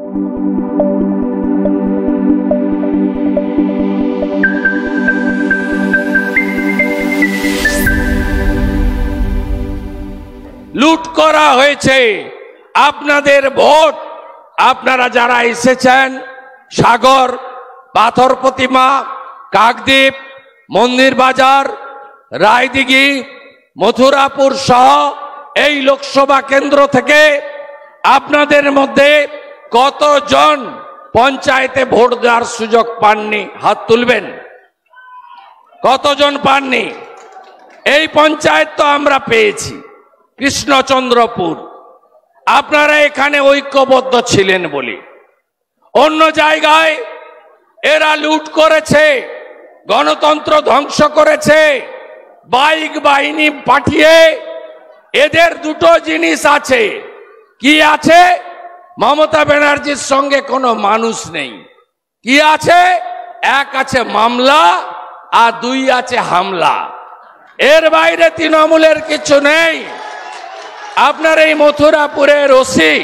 লুট করা হয়েছে আপনাদের ভোট। আপনারা যারা এসেছেন সাগর, পাথর প্রতিমা, কাকদ্বীপ, মন্দির বাজার, রায়দিঘি, মথুরাপুর সহ এই লোকসভা কেন্দ্র থেকে আপনাদের মধ্যে কতজন পঞ্চায়েতে ভোট দেওয়ার সুযোগ পাননি? হাত তুলবেন। কতজন পাননি? এই পঞ্চায়েত তো আমরা পেয়েছি, কৃষ্ণচন্দ্রপুর। আপনারা এখানে ঐক্যবদ্ধ ছিলেন বলে। অন্য জায়গায় এরা লুট করেছে, গণতন্ত্র ধ্বংস করেছে, বাইক বাহিনী পাঠিয়ে। এদের দুটো জিনিস আছে। কি আছে? মমতা ব্যানার্জির সঙ্গে কোনো মানুষ নেই। কি আছে? এক আছে মামলা আর দুই আছে হামলা। এর বাইরে তৃণমূলের কিছু নেই। আপনার এই মথুরাপুরের ওসি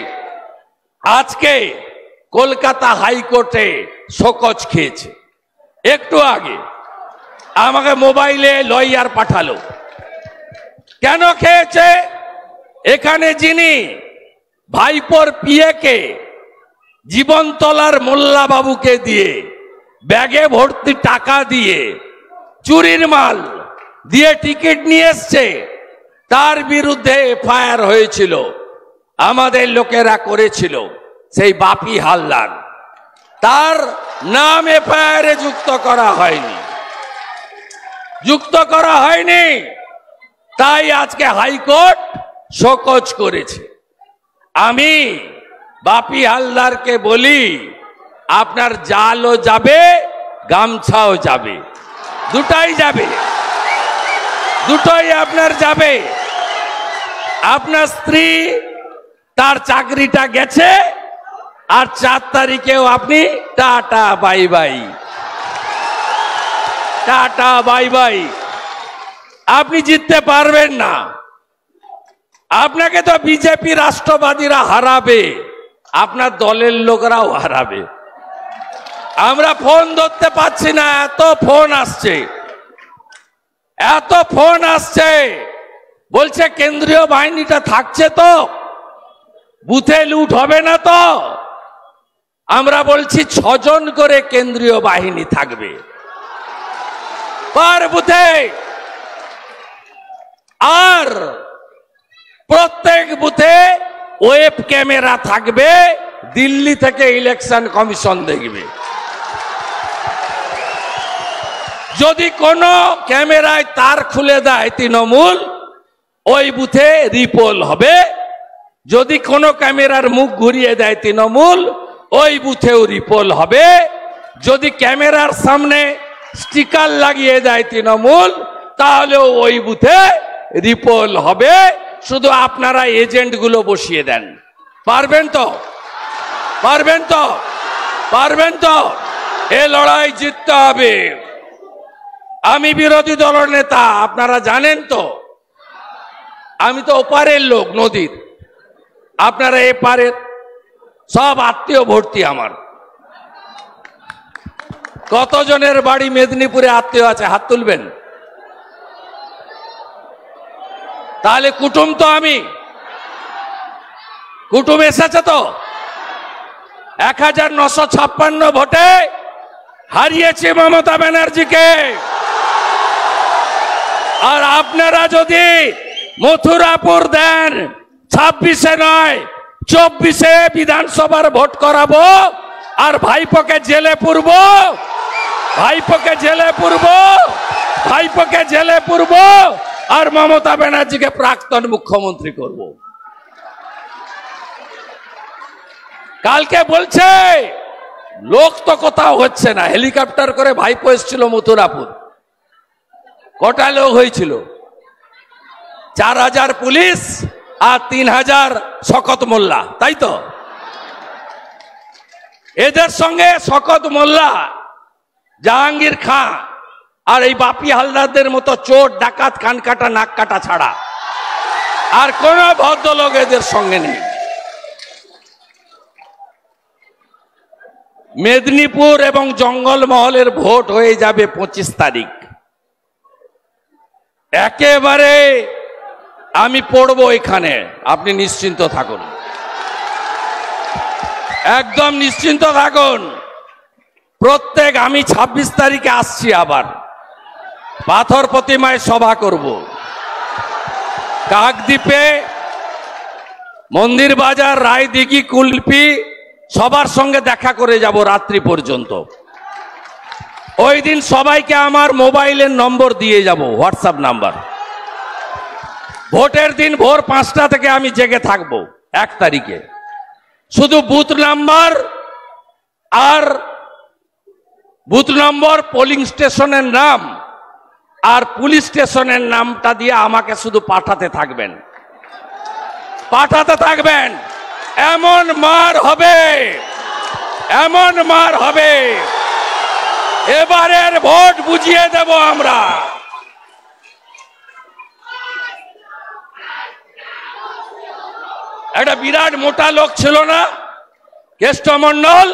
আজকে কলকাতা হাইকোর্টে শোকজ খেয়েছে। একটু আগে আমাকে মোবাইলে লয়ার পাঠালো। কেন খেয়েছে? এখানে যিনি ভাইপোর পিএকে জীবনতলার মোল্লা বাবুকে দিয়ে ব্যাগে ভর্তি টাকা দিয়ে চুরির মাল দিয়ে টিকিট নিয়ে এসছে, তার বিরুদ্ধে এফআইআর হয়েছিল। আমাদের লোকেরা করেছিল, সেই বাপি হালদার। তার নাম এফআইআর যুক্ত করা হয়নি, যুক্ত করা হয়নি। তাই আজকে হাইকোর্ট শোকজ করেছে। আমি বাপি হালদারকে বলি, আপনার জালও যাবে, গামছাও যাবে, দুটাই যাবে, দুটোই আপনার যাবে। আপনার স্ত্রী তার চাকরিটা গেছে, আর 4 তারিখেও আপনি tata bye bye, tata bye bye. আপনি জিততে পারবেন না। আপনাকে তো বিজেপি রাষ্ট্রবাদীরা হারাবে, আপনার দলের লোকরাও হারাবে। আমরা ফোন ধরতে পাচ্ছি না, এত ফোন আসছে, এত ফোন আসছে। বলছে কেন্দ্রীয় বাহিনীটা থাকছে তো, বুথে লুট হবে না তো? আমরা বলছি 6 জন করে কেন্দ্রীয় বাহিনী থাকবে পার বুথে, আর প্রত্যেক বুথে ওয়েব ক্যামেরা থাকবে। দিল্লি থেকে ইলেকশন কমিশন দেখবে। যদি কোনো ক্যামেরায় তার খুলে দেয় তৃণমূল, ওই বুথে রিপোল হবে। যদি কোনো ক্যামেরার মুখ ঘুরিয়ে দেয় তৃণমূল, ওই বুথেও রিপোল হবে। যদি ক্যামেরার সামনে স্টিকার লাগিয়ে দেয় তৃণমূল, তাহলেও ওই বুথে রিপোল হবে। শুধু আপনারা এজেন্টগুলো বসিয়ে দেন। পারবেন তো? পারবেন তো? পারবেন তো? এ লড়াই জিততে হবে। আমি বিরোধী দলের নেতা, আপনারা জানেন তো। আমি তো ওপারের লোক, নদীর। আপনারা এপারের, সব আত্মীয় ভর্তি আমার। কতজনের বাড়ি মেদিনীপুরে আত্মীয় আছে? হাত তুলবেন। তাহলে কুটুম তো আমি। কুটুম এসেছে তো। 1956 ভোটে হারিয়েছে মমতা ব্যানার্জিকে। আর আপনারা যদি মথুরাপুর দেন, 26-এ নয় 24-এ বিধানসভার ভোট করাবো, আর ভাইপোকে জেলে পুরব, ভাইপোকে জেলে পুরব, ভাইপোকে জেলে পুরব, আর মমতা ব্যানার্জিকে প্রাক্তন মুখ্যমন্ত্রী করব। কালকে বলছে লোক তো কোথাও হচ্ছে না। হেলিকপ্টার করে ভাইপো এসেছিল মথুরাপুর। কটা লোক হয়েছিল? 4000 পুলিশ আর 3000 শকত মোল্লা, তাই তো? এদের সঙ্গে শকত মোল্লা, জাহাঙ্গীর খাঁ আর এই বাপি হালদারদের মতো চোর ডাকাত কান কাটা নাক কাটা ছাড়া আর কোন ভদ্রলোক এদের সঙ্গে নেই। মেদিনীপুর এবং জঙ্গলমহলের ভোট হয়ে যাবে 25 তারিখ। একেবারে আমি পড়বো এখানে, আপনি নিশ্চিন্ত থাকুন, একদম নিশ্চিন্ত থাকুন। প্রত্যেক আমি 26 তারিখে আসছি, আবার পাথর প্রতিমায় সভা করব, কাকদ্বীপে, মন্দির বাজার, রায়দিঘি, কুলপি, সবার সঙ্গে দেখা করে যাব রাত্রি পর্যন্ত। ওই দিন সবাইকে আমার মোবাইলের নম্বর দিয়ে যাব, হোয়াটসঅ্যাপ নাম্বার। ভোটের দিন ভোর 5টা থেকে আমি জেগে থাকব 1 তারিখে। শুধু বুথ নাম্বার আর বুথ নম্বর, পোলিং স্টেশনের নাম আর পুলিশ স্টেশনের নামটা দিয়ে আমাকে শুধু পাঠাতে থাকবেন, পাঠাতে থাকবেন। এমন মার হবে, এমন মার হবে, এবারের ভোট বুঝিয়ে দেব আমরা। একটা বিরাট মোটা লোক ছিল না, কেষ্টমণ্ডল,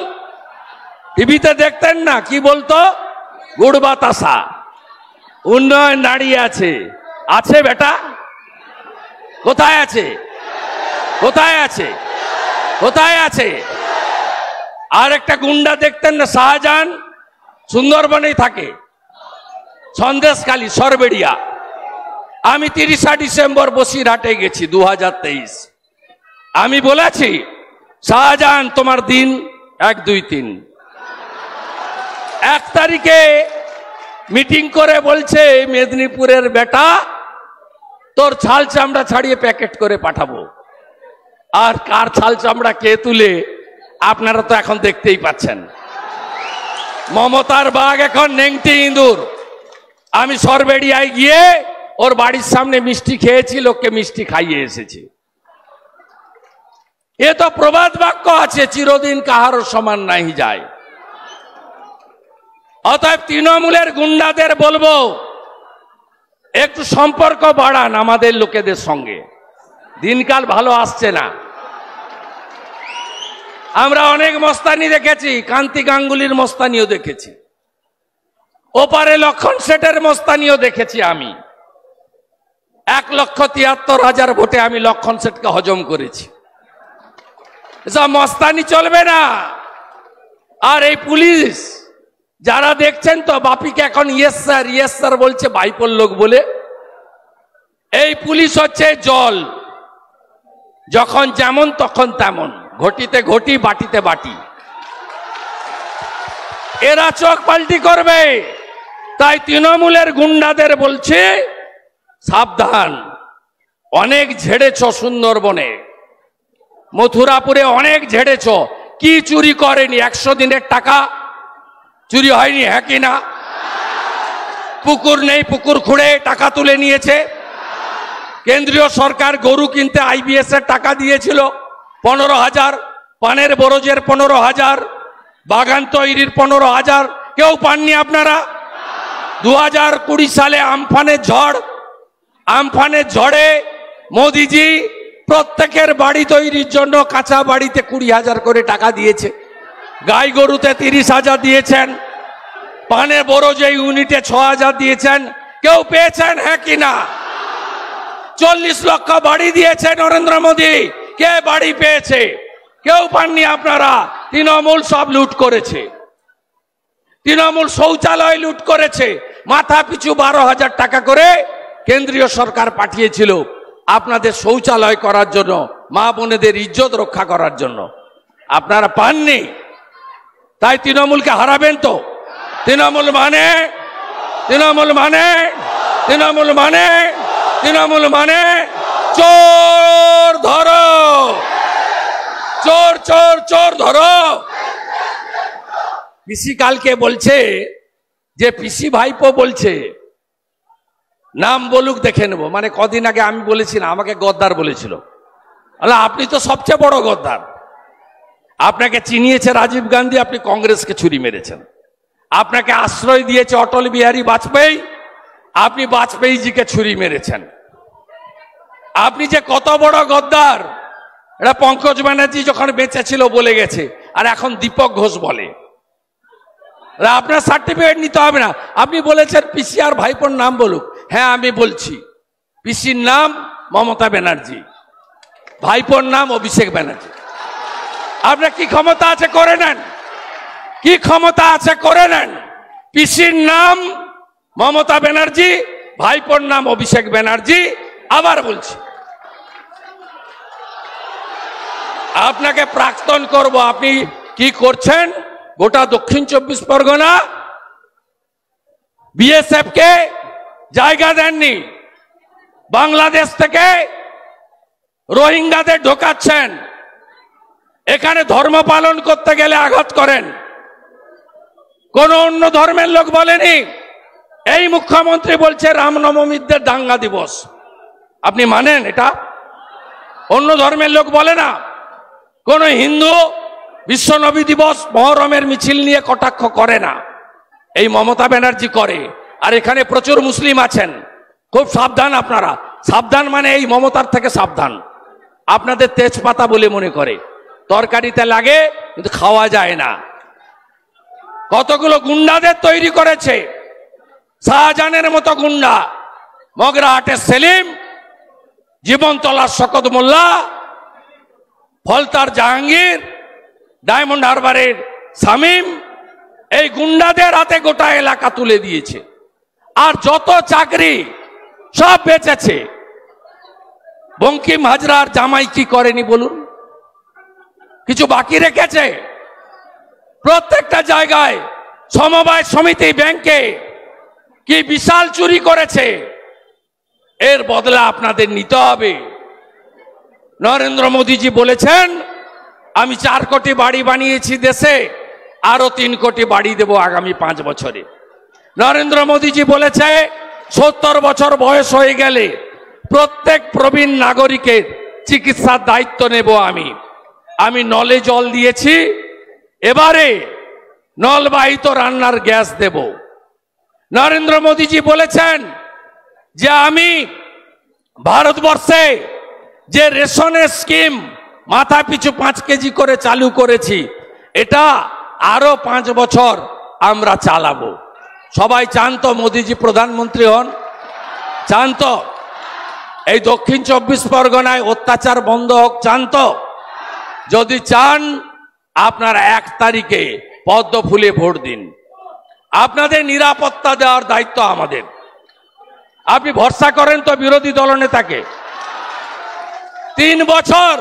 টিভিতে দেখতেন না, কি বলতো? গুড় বাতাসা, উন্নয়ন দাঁড়িয়ে আছে। আছে বেটা? কোথায় আছে? কোথায় আছে? কোথায় আছে? আর একটা গুন্ডা দেখতেন না, শাহজাহান, সুন্দরবনেই থাকে, সন্দেশখালী, সরবেড়িয়া। আমি 30 ডিসেম্বর বসিরহাটে গেছি 2023। আমি বলেছি, শাহজাহান তোমার দিন 1, 2, 3। 1 তারিখে মিটিং করে বলছে, মেদিনীপুরের বেটা তোর ছাল চামড়া ছাড়িয়ে প্যাকেট করে পাঠাবো। আর কার ছাল চামড়া কে তুলে আপনারা তো এখন দেখতেই পাচ্ছেন। মমতার বাঘ এখন নেংটি ইঁদুর। আমি সরবেড়িয়ায় গিয়ে ওর বাড়ির সামনে মিষ্টি খেয়েছি, লোককে মিষ্টি খাইয়ে এসেছি। এ তো প্রবাদ বাক্য আছে, চিরদিন কাহারও সমান নাই যায়। অতএব তৃণমূলের গুন্ডাদের বলবো, একটু সম্পর্ক বাড়ান আমাদের লোকেদের সঙ্গে, দিনকাল ভালো আসছে না। আমরা অনেক মস্তানি দেখেছি, কান্তি গাঙ্গুলির মস্তানিও দেখেছি, ওপারে লক্ষণ শেঠের মস্তানিও দেখেছি। আমি 1,73,000 ভোটে আমি লক্ষণ শেঠকে হজম করেছি। এসব মস্তানি চলবে না। আর এই পুলিশ যারা দেখছেন তো, বাপিকে এখন ইয়েস স্যার বলছে, ভাইপোর লোক বলে। এই পুলিশ হচ্ছে জল, যখন যেমন তখন তেমন, ঘটিতে ঘটি, বাটিতে বাটি। এরা চোখ পাল্টি করবে। তাই তৃণমূলের গুন্ডাদের বলছে, সাবধান। অনেক ঝেড়েছ সুন্দরবনে, মথুরাপুরে অনেক ঝেড়েছ, কি চুরি করেনি? 100 দিনের টাকা চুরি হয়নি, হ্যাঁ কি না? পুকুর নেই, পুকুর খুঁড়ে টাকা তুলে নিয়েছে। কেন্দ্রীয় সরকার গরু কিনতে IBS এর টাকা দিয়েছিল 15,000, পানের বরজের 15,000, বাগান তৈরির 15,000, কেউ পাননি আপনারা? 2020 সালে আমফানের ঝড়ে মোদিজি প্রত্যেকের বাড়ি তৈরির জন্য কাঁচা বাড়িতে 20,000 করে টাকা দিয়েছে, গাই গরুতে 30,000 দিয়েছেন, পানের বরজে ইউনিটে 6,000 দিয়েছেন। কেউ পেয়েছেন, হ্যাঁ কি না? 40 লক্ষ বাড়ি দিয়েছে নরেন্দ্র মোদী, কে বাড়ি পেয়েছে? কেউ পাননি আপনারা। তৃণমূল সব লুট করেছে। তৃণমূল শৌচালয় লুট করেছে, মাথা পিছু 12,000 টাকা করে কেন্দ্রীয় সরকার পাঠিয়েছিল আপনাদের শৌচালয় করার জন্য, মা বোনেদের ইজ্জত রক্ষা করার জন্য। আপনারা পাননি, তাই তৃণমূলকে হারাবেন তো। তৃণমূল মানে চোর ধরো, চোর চোর চোর ধরো। পিসি কালকে বলছে যে, পিসি ভাইপো বলছে, নাম বলুক দেখে নেবো। মানে কদিন আগে আমি বলেছি না, আমাকে গদ্দার বলেছিল। আপনি তো সবচেয়ে বড় গদ্দার। আপনাকে চিনিয়েছে রাজীব গান্ধী, আপনি কংগ্রেসকে ছুরি মেরেছেন। আপনাকে আশ্রয় দিয়েছে অটল বিহারী বাজপেয়ী, আপনি বাজপেয়ীজিকে ছুরি মেরেছেন। আপনি যে কত বড় গদ্দার, এটা পঙ্কজ ব্যানার্জি যখন বেঁচে ছিল বলে গেছে, আর এখন দীপক ঘোষ বলে। আপনার সার্টিফিকেট নিতে হবে না। আপনি বলেছেন পিসি আর ভাইপোর নাম বলুক। হ্যাঁ আমি বলছি, পিসির নাম মমতা ব্যানার্জি, ভাইপোর নাম অভিষেক ব্যানার্জি। আপনার কি ক্ষমতা আছে করে নেন, কি ক্ষমতা আছে করে নেন। পিসির নাম মমতা ব্যানার্জি, ভাইপোর নাম অভিষেক ব্যানার্জি। আবার বলছি, আপনাকে প্রাক্তন করব। আপনি কি করছেন? গোটা দক্ষিণ 24 পরগনা বিএসএফ কে জায়গা দেননি, বাংলাদেশ থেকে রোহিঙ্গাদের ঢোকাচ্ছেন, এখানে ধর্ম পালন করতে গেলে আঘাত করেন। কোন অন্য ধর্মের লোক বলেনি। এই মুখ্যমন্ত্রী বলছে রামনবমীদের দাঙ্গা দিবস। আপনি মানেন এটা? অন্য ধর্মের লোক বলে না। কোন হিন্দু বিশ্ব নবী দিবস মহরমের মিছিল নিয়ে কটাক্ষ করে না, এই মমতা ব্যানার্জি করে। আর এখানে প্রচুর মুসলিম আছেন, খুব সাবধান আপনারা। সাবধান মানে এই মমতার থেকে সাবধান। আপনাদের তেজপাতা বলে মনে করে, তরকারিতে লাগে কিন্তু খাওয়া যায় না। কতগুলো গুন্ডাদের তৈরি করেছে, শাহজাহানের মতো গুন্ডা, মগরাহাটের সেলিম, জীবনতলার শকত মোল্লা, ফলতার জাহাঙ্গীর, ডায়মন্ড হারবারের শামীম, এই গুন্ডাদের হাতে গোটা এলাকা তুলে দিয়েছে। আর যত চাকরি সব বেচেছে। বঙ্কিম হাজরার জামাই কি করেনি বলুন? কিছু বাকি রেখেছে? প্রত্যেকটা জায়গায় সমবায় সমিতি, ব্যাংকে কি বিশাল চুরি করেছে। এর বদলা আপনাদের নিতে হবে। নরেন্দ্র মোদীজি বলেছেন আমি 4 কোটি বাড়ি বানিয়েছি দেশে, আরো 3 কোটি বাড়ি দেব আগামী 5 বছরে। নরেন্দ্র মোদীজি বলেছে 70 বছর বয়স হয়ে গেলে প্রত্যেক প্রবীণ নাগরিকের চিকিৎসার দায়িত্ব নেব আমি নলে জল দিয়েছি, এবারে নলবাহিত রান্নার গ্যাস দেব। নরেন্দ্র মোদীজি বলেছেন যে আমি ভারতবর্ষে যে রেশনের স্কিম মাথা পিছু 5 কেজি করে চালু করেছি, এটা আরো 5 বছর আমরা চালাবো। সবাই চান তো মোদীজি প্রধানমন্ত্রী হন? চান তো এই দক্ষিণ 24 পরগনায় অত্যাচার বন্ধ হোক? চান তো? যদি চান আপনারা 1 তারিখে পদ্ম ফুলে ভোট দিন। আপনাদের নিরাপত্তা দেওয়ার দায়িত্ব আমাদের। আপনি ভরসা করেন তো বিরোধী দলনেতাকে? 3 বছর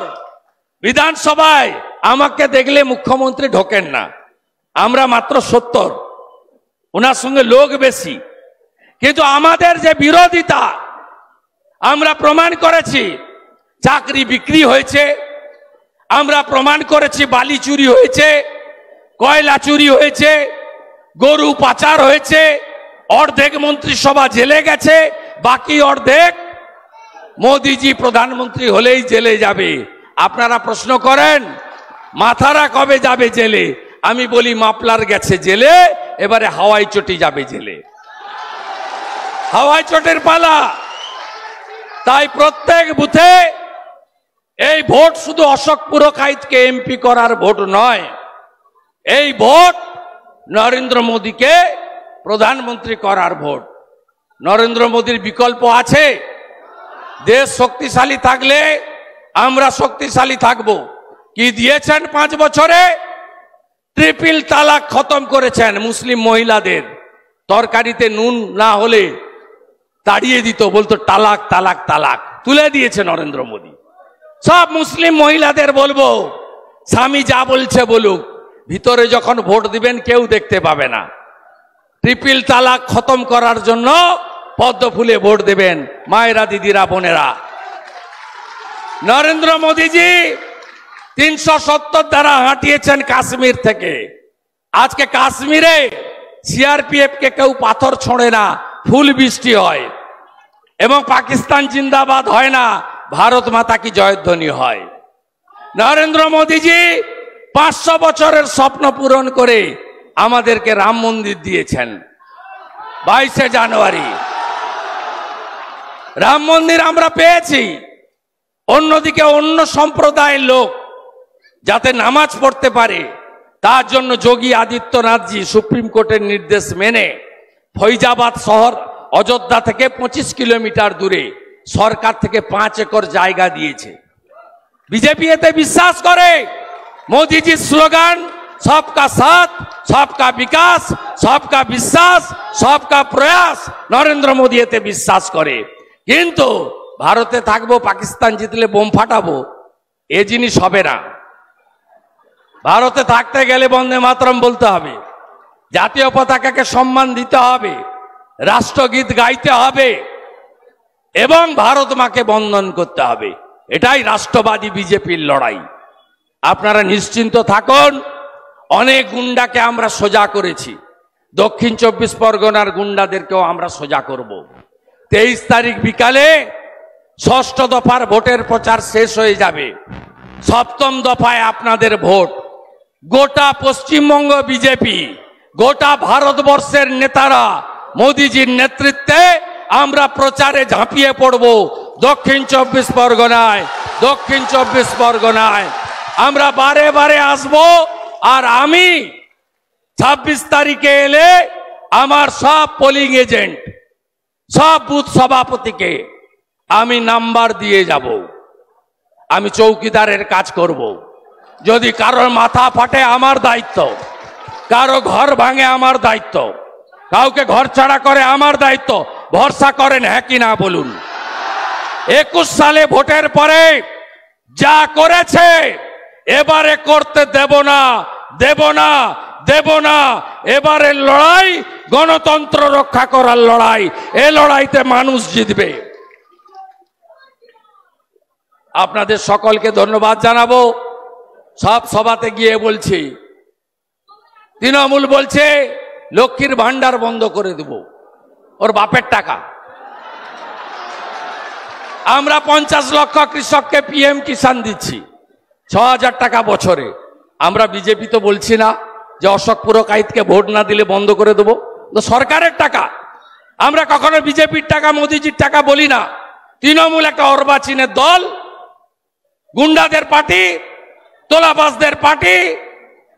বিধানসভায় আমাকে দেখলে মুখ্যমন্ত্রী ঢোকেন না, আমরা মাত্র 70, ওনার সঙ্গে লোক বেশি। কিন্তু আমাদের যে বিরোধিতা আমরা প্রমাণ করেছি, চাকরি বিক্রি হয়েছে, আমরা প্রমাণ করেছি বালি চুরি হয়েছে, কয়লা চুরি হয়েছে, গরু পাচার হয়েছে, অর্ধেক মন্ত্রিসভা জেলে গেছে, বাকি অর্ধেক মোদিজি প্রধানমন্ত্রী হলেই জেলে যাবে। আপনারা প্রশ্ন করেন মাথারা কবে যাবে জেলে? আমি বলি মাপলার গেছে জেলে, এবারে হাওয়াই চটি যাবে জেলে। হাওয়াই চটের পালা। তাই প্রত্যেক বুথে এই ভোট শুধু অশোক পুরকাইতকে এমপি করার ভোট নয়, এই ভোট নরেন্দ্র মোদীকে প্রধানমন্ত্রী করার ভোট। নরেন্দ্র মোদীর বিকল্প আছে? দেশ শক্তিশালী থাকলে আমরা শক্তিশালী থাকব। কি দিয়েছেন 5 বছরে? ট্রিপল তালাক খতম করেছেন। মুসলিম মহিলাদের তরকারিতে নুন না হলে তাড়িয়ে দিত, বলতো তালাক তালাক তালাক, তুলে দিয়েছে নরেন্দ্র মোদী। সব মুসলিম মহিলাদের বলবো স্বামী যা বলছে বলুক, ভিতরে যখন ভোট দিবেন কেউ দেখতে পাবে না। ট্রিপল তালাক খতম করার জন্য পদ্ম ফুলে ভোট দেবেন মায়েরা, দিদিরা, বোনেরা। নরেন্দ্র মোদীজি 370 ধারা হাঁটিয়েছেন কাশ্মীর থেকে। আজকে কাশ্মীরে সিআরপিএফ কে কেউ পাথর ছোঁড়ে না, ফুল বৃষ্টি হয়। এবং পাকিস্তান জিন্দাবাদ হয় না, ভারত মাতা কি জয়ধ্বনি হয়। নরেন্দ্র মোদীজি 500 বছরের স্বপ্ন পূরণ করে আমাদেরকে রাম মন্দির দিয়েছেন 22শে জানুয়ারি। রাম মন্দির আমরা পেয়েছি। অন্যদিকে অন্য সম্প্রদায়ের লোক যাতে নামাজ পড়তে পারে, তার জন্য যোগী আদিত্যনাথজি সুপ্রিম কোর্টের নির্দেশ মেনে ফৈজাবাদ শহর অযোধ্যা থেকে 25 কিলোমিটার দূরে সরকার থেকে 5 একর জায়গা দিয়েছে। বিজেপি এতে বিশ্বাস করে। মোদিজির স্লোগান সবকা সাথ, সবকা বিকাশ, সবকা বিশ্বাস, সবকা প্রয়াস, নরেন্দ্র মোদী এতে বিশ্বাস করে। কিন্তু ভারতে থাকবো, পাকিস্তান জিতলে বোম ফাটাবো, এ জিনিস হবে না। ভারতে থাকতে গেলে বন্দে মাতরম বলতে হবে, জাতীয় পতাকাকে সম্মান দিতে হবে, রাষ্ট্রগীত গাইতে হবে এবং ভারত মাকে বন্দন করতে হবে। এটাই রাষ্ট্রবাদী বিজেপির লড়াই। আপনারা নিশ্চিন্ত থাকুন। অনেক গুন্ডাকে আমরা সোজা করেছি, দক্ষিণ 24 পরগনার গুন্ডাদেরকেও আমরা সোজা করব। 23 তারিখ বিকালে 6ষ্ঠ দফার ভোটের প্রচার শেষ হয়ে যাবে। 7ম দফায় আপনাদের ভোট। গোটা পশ্চিমবঙ্গ বিজেপি, গোটা ভারতবর্ষের নেতারা মোদিজির নেতৃত্বে আমরা প্রচারে ঝাঁপিয়ে পড়ব। দক্ষিণ 24 পরগনায়, দক্ষিণ 24 পরগনায় আমরা বারে বারে আসব। আর আমি 26 তারিখে এলে আমার সব পোলিং এজেন্ট, সব বুথ সভাপতিকে আমি নাম্বার দিয়ে যাব। আমি চৌকিদারের কাজ করব। যদি কারোর মাথা ফাটে আমার দায়িত্ব, কারো ঘর ভাঙে আমার দায়িত্ব, কাউকে ঘর ছাড়া করে আমার দায়িত্ব। ভরসা করেন হ্যাঁ কি না বলুন? 21 সালে ভোটের পরে যা করেছে এবারে করতে দেব না, দেব না, দেব না। এবারের লড়াই গণতন্ত্র রক্ষা করার লড়াই। এ লড়াইতে মানুষ জিতবে। আপনাদের সকলকে ধন্যবাদ জানাবো। সব সভাতে গিয়ে বলছি, তৃণমূল বলছে লক্ষ্মীর ভান্ডার বন্ধ করে দেব, ওর বাপের টাকা। আমরা 50 লক্ষ কৃষককে PM কিষাণ দিচ্ছি, 6000 টাকা বছরে। আমরা বিজেপি তো বলছি না যে অশোক পুরকাইতকে ভোট না দিলে বন্ধ করে দেবো, তো সরকারের টাকা। আমরা কখনো বিজেপির টাকা, মোদিজির টাকা বলি না। তৃণমূল একটা অর্বাচীনের দল, গুন্ডাদের পার্টি, তোলাবাজদের পার্টি,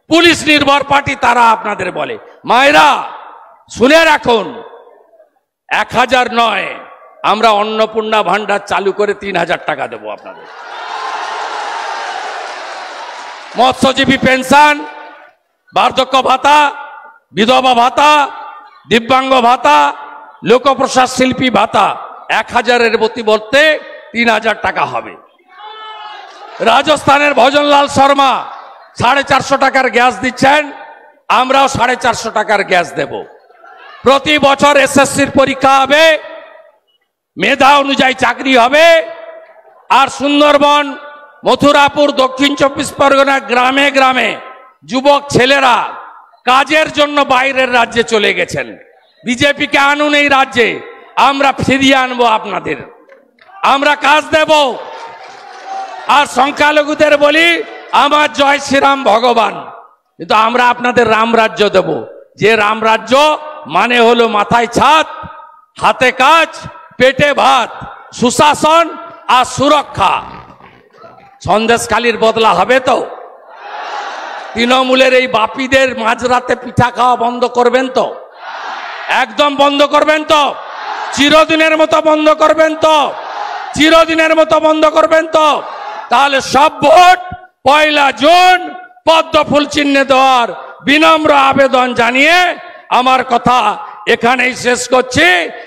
পুলিশ নির্ভর পার্টি, তারা আপনাদের বলে। মায়েরা শুনে রাখুন, 1000 নয়, আমরা অন্নপূর্ণা ভান্ডার চালু করে 3000 টাকা দেবো আপনাদের। মৎস্যজীবী পেনশন, বার্ধক্য ভাতা, বিধবা ভাতা, দিব্যাঙ্গ ভাতা, লোকপ্রসাদ শিল্পী ভাতা 1000-এর পরিবর্তে 3000 টাকা হবে। রাজস্থানের ভজনলাল শর্মা 450 টাকার গ্যাস দিচ্ছেন, আমরাও 450 টাকার গ্যাস দেব। প্রতি বছর SSCর পরীক্ষা হবে, মেধা অনুযায়ী চাকরি হবে। আর সুন্দরবন, মথুরাপুর, দক্ষিণ 24 পরগনা গ্রামে গ্রামে যুবক ছেলেরা কাজের জন্য বাইরের রাজ্যে চলে গেছেন। বিজেপিকে আনুন এই রাজ্যে, আমরা ফিরিয়ে আনবো আপনাদের, আমরা কাজ দেব। আর সংখ্যালঘুদের বলি আমার জয় শ্রীরাম ভগবান, কিন্তু আমরা আপনাদের রামরাজ্য দেব। যে রামরাজ্য মানে হলো মাথায় ছাদ, হাতে কাজ, পেটে ভাত, সুশাসন আর সুরক্ষা। সন্দেশখালির বদলা হবে তো? তৃণমূলের এই বাপিদের মাঝরাতে পিঠা খাওয়া বন্ধ করবেন তো? একদম বন্ধ করবেন তো? চিরদিনের মতো বন্ধ করবেন তো? চিরদিনের মতো বন্ধ করবেন তো? তাহলে সব ভোট 1 জুন পদ্ম ফুল চিহ্নে দেওয়ার বিনম্র আবেদন জানিয়ে আমার কথা এখানেই শেষ করছি।